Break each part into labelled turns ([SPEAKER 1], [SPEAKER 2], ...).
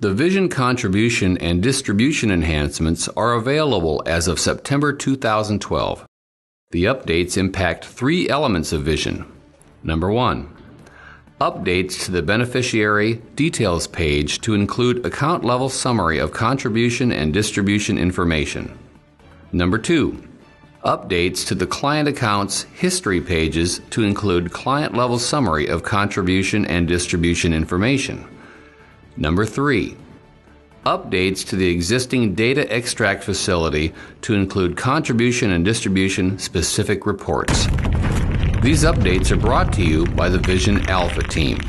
[SPEAKER 1] The Vision contribution and distribution enhancements are available as of September 2012. The updates impact three elements of Vision. Number 1. Updates to the beneficiary details page to include account level summary of contribution and distribution information. Number 2. Updates to the client accounts history pages to include client level summary of contribution and distribution information. Number 3. Updates to the existing data extract facility to include contribution and distribution specific reports. These updates are brought to you by the Vision Alpha team.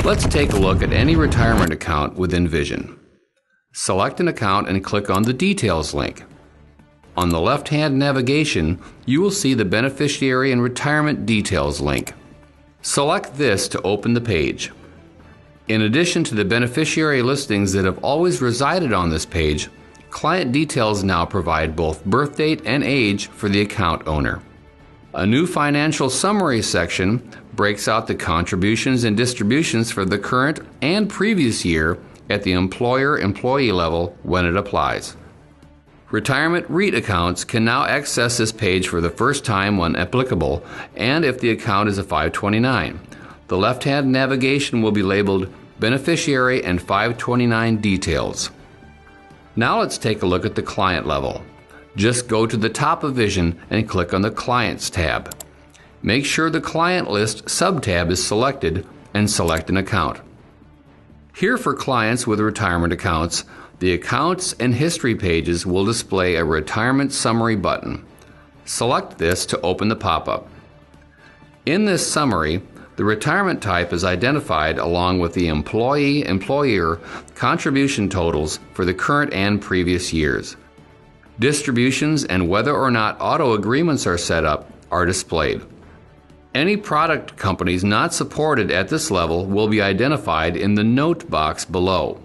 [SPEAKER 1] Let's take a look at any retirement account within Vision. Select an account and click on the Details link. On the left-hand navigation, you will see the Beneficiary and Retirement Details link. Select this to open the page. In addition to the beneficiary listings that have always resided on this page, client details now provide both birth date and age for the account owner. A new financial summary section breaks out the contributions and distributions for the current and previous year at the employer-employee level when it applies. Retirement REIT accounts can now access this page for the first time when applicable and if the account is a 529. The left-hand navigation will be labeled Beneficiary and 529 Details. Now let's take a look at the client level. Just go to the top of Vision and click on the Clients tab. Make sure the Client List sub-tab is selected and select an account. Here for clients with retirement accounts, the Accounts and History pages will display a Retirement Summary button. Select this to open the pop-up. In this summary, the retirement type is identified along with the employee-employer contribution totals for the current and previous years. Distributions and whether or not auto agreements are set up are displayed. Any product companies not supported at this level will be identified in the note box below.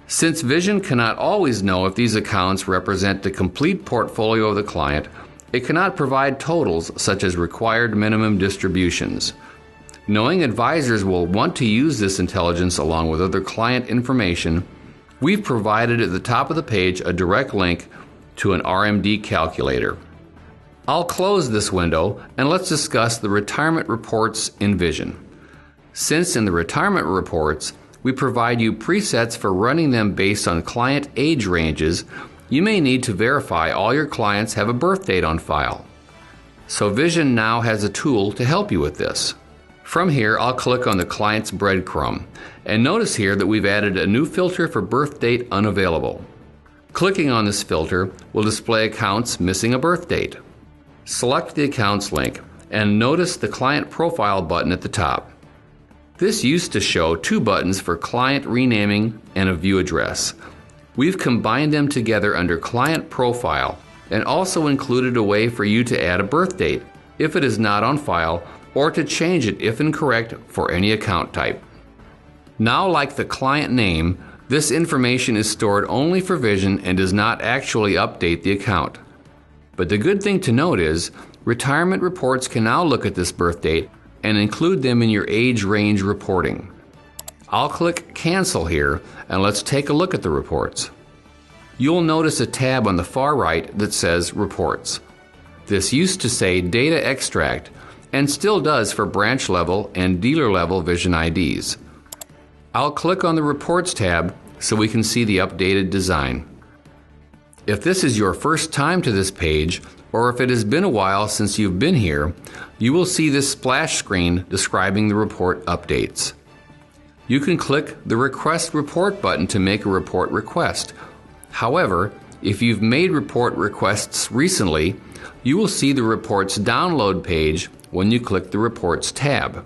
[SPEAKER 1] Since Vision cannot always know if these accounts represent the complete portfolio of the client, it cannot provide totals such as required minimum distributions. Knowing advisors will want to use this intelligence along with other client information, we've provided at the top of the page a direct link to an RMD calculator. I'll close this window and let's discuss the retirement reports in Vision. Since in the retirement reports, we provide you presets for running them based on client age ranges, you may need to verify all your clients have a birth date on file. So Vision now has a tool to help you with this. From here, I'll click on the client's breadcrumb, and notice here that we've added a new filter for birth date unavailable. Clicking on this filter will display accounts missing a birth date. Select the accounts link, and notice the client profile button at the top. This used to show two buttons for client renaming and a view address. We've combined them together under client profile and also included a way for you to add a birth date if it is not on file or to change it if incorrect for any account type. Now, like the client name, this information is stored only for Vision and does not actually update the account. But the good thing to note is, retirement reports can now look at this birth date and include them in your age range reporting. I'll click Cancel here and let's take a look at the reports. You'll notice a tab on the far right that says Reports. This used to say Data Extract and still does for branch level and dealer level Vision IDs. I'll click on the Reports tab so we can see the updated design. If this is your first time to this page, or if it has been a while since you've been here, you will see this splash screen describing the report updates. You can click the Request Report button to make a report request. However, if you've made report requests recently, you will see the report's download page when you click the Reports tab.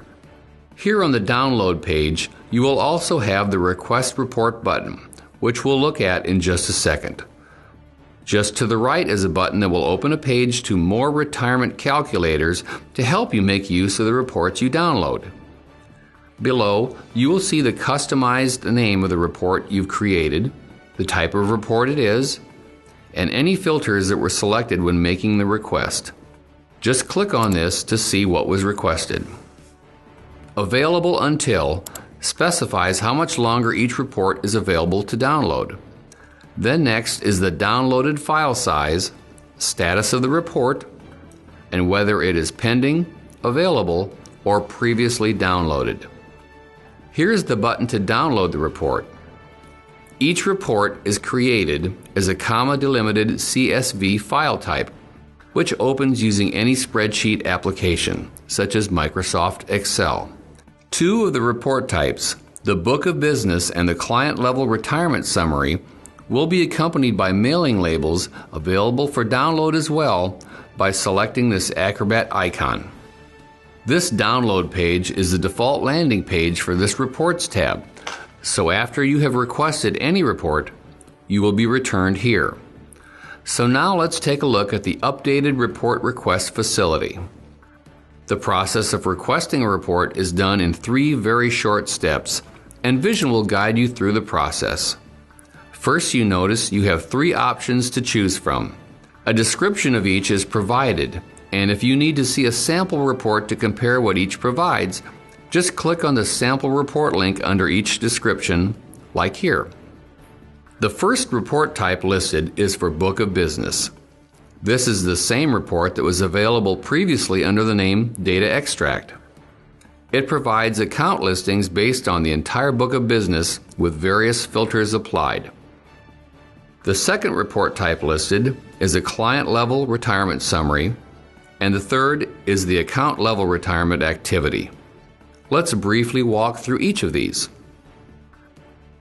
[SPEAKER 1] Here on the download page, you will also have the Request Report button, which we'll look at in just a second. Just to the right is a button that will open a page to more retirement calculators to help you make use of the reports you download. Below, you will see the customized name of the report you've created, the type of report it is, and any filters that were selected when making the request. Just click on this to see what was requested. Available until specifies how much longer each report is available to download. Then next is the downloaded file size, status of the report, and whether it is pending, available, or previously downloaded. Here is the button to download the report. Each report is created as a comma-delimited CSV file type, which opens using any spreadsheet application, such as Microsoft Excel. Two of the report types, the Book of Business and the Client-Level Retirement Summary, will be accompanied by mailing labels available for download as well by selecting this Acrobat icon. This download page is the default landing page for this Reports tab, so after you have requested any report, you will be returned here. So now let's take a look at the updated report request facility. The process of requesting a report is done in 3 very short steps, and Vision will guide you through the process. First, you notice you have 3 options to choose from. A description of each is provided, and if you need to see a sample report to compare what each provides, just click on the sample report link under each description, like here. The first report type listed is for Book of Business. This is the same report that was available previously under the name Data Extract. It provides account listings based on the entire Book of Business with various filters applied. The second report type listed is a client-level retirement summary, and the third is the account-level retirement activity. Let's briefly walk through each of these.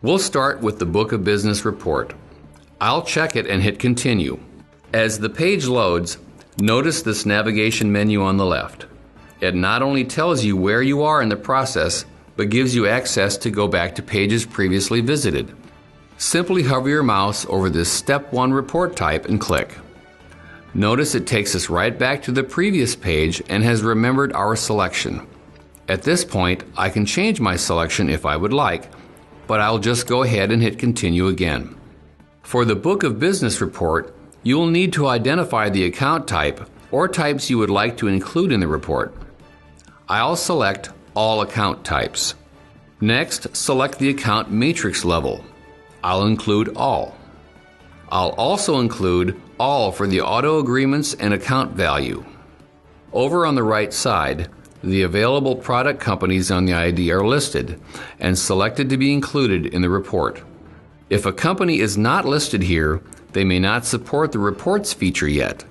[SPEAKER 1] We'll start with the Book of Business report. I'll check it and hit Continue. As the page loads, notice this navigation menu on the left. It not only tells you where you are in the process, but gives you access to go back to pages previously visited. Simply hover your mouse over this Step 1 report type and click. Notice it takes us right back to the previous page and has remembered our selection. At this point, I can change my selection if I would like, but I'll just go ahead and hit Continue again. For the Book of Business report, you will need to identify the account type or types you would like to include in the report. I'll select All Account Types. Next, select the account matrix level. I'll include All. I'll also include All for the auto agreements and account value. Over on the right side, the available product companies on the ID are listed and selected to be included in the report. If a company is not listed here, they may not support the Reports feature yet.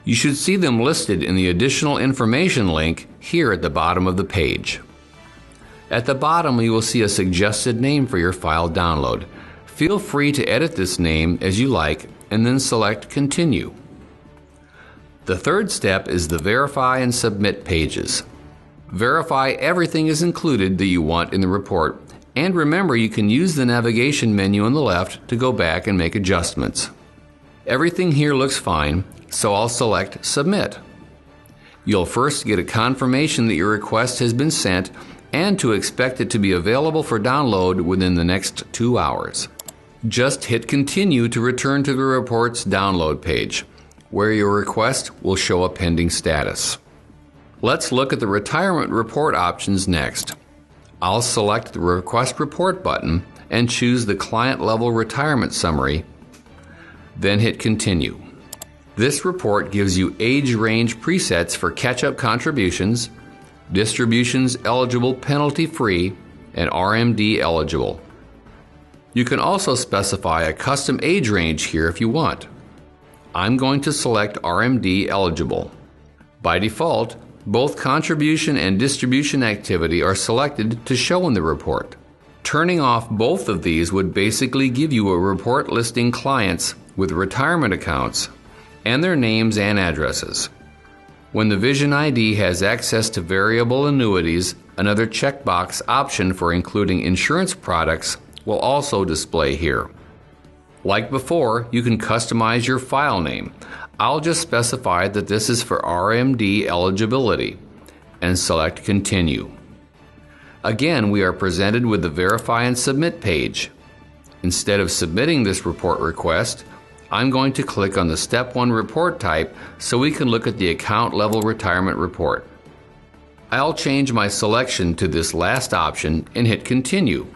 [SPEAKER 1] You should see them listed in the Additional Information link here at the bottom of the page. At the bottom, you will see a suggested name for your file download. Feel free to edit this name as you like and then select Continue. The third step is the Verify and Submit pages. Verify everything is included that you want in the report, and remember you can use the navigation menu on the left to go back and make adjustments. Everything here looks fine, so I'll select Submit. You'll first get a confirmation that your request has been sent and to expect it to be available for download within the next 2 hours. Just hit Continue to return to the report's download page, where your request will show a pending status. Let's look at the retirement report options next. I'll select the Request Report button and choose the Client-Level Retirement Summary, then hit Continue. This report gives you age range presets for catch-up contributions, distributions eligible penalty-free, and RMD eligible. You can also specify a custom age range here if you want. I'm going to select RMD eligible. By default, both contribution and distribution activity are selected to show in the report. Turning off both of these would basically give you a report listing clients with retirement accounts and their names and addresses. When the Vision ID has access to variable annuities, another checkbox option for including insurance products will also display here. Like before, you can customize your file name. I'll just specify that this is for RMD eligibility and select Continue. Again, we are presented with the Verify and Submit page. Instead of submitting this report request, I'm going to click on the Step 1 report type so we can look at the account level retirement report. I'll change my selection to this last option and hit Continue.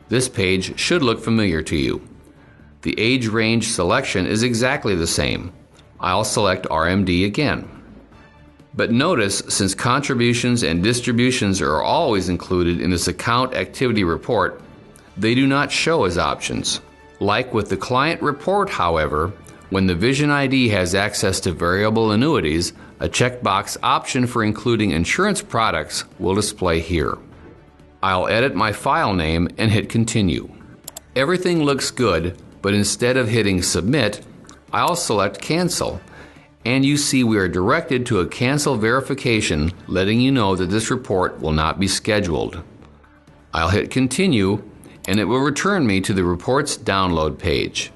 [SPEAKER 1] This page should look familiar to you. The age range selection is exactly the same. I'll select RMD again. But notice, since contributions and distributions are always included in this account activity report, they do not show as options. Like with the client report, however, when the Vision ID has access to variable annuities, a checkbox option for including insurance products will display here. I'll edit my file name and hit Continue. Everything looks good, but instead of hitting Submit, I'll select Cancel, and you see we are directed to a cancel verification letting you know that this report will not be scheduled. I'll hit Continue, and it will return me to the Reports Download page.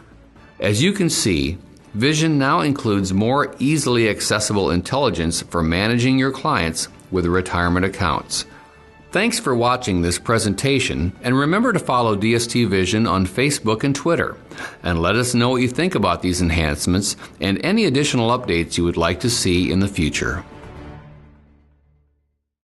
[SPEAKER 1] As you can see, Vision now includes more easily accessible intelligence for managing your clients with retirement accounts. Thanks for watching this presentation, and remember to follow DST Vision on Facebook and Twitter, and let us know what you think about these enhancements and any additional updates you would like to see in the future.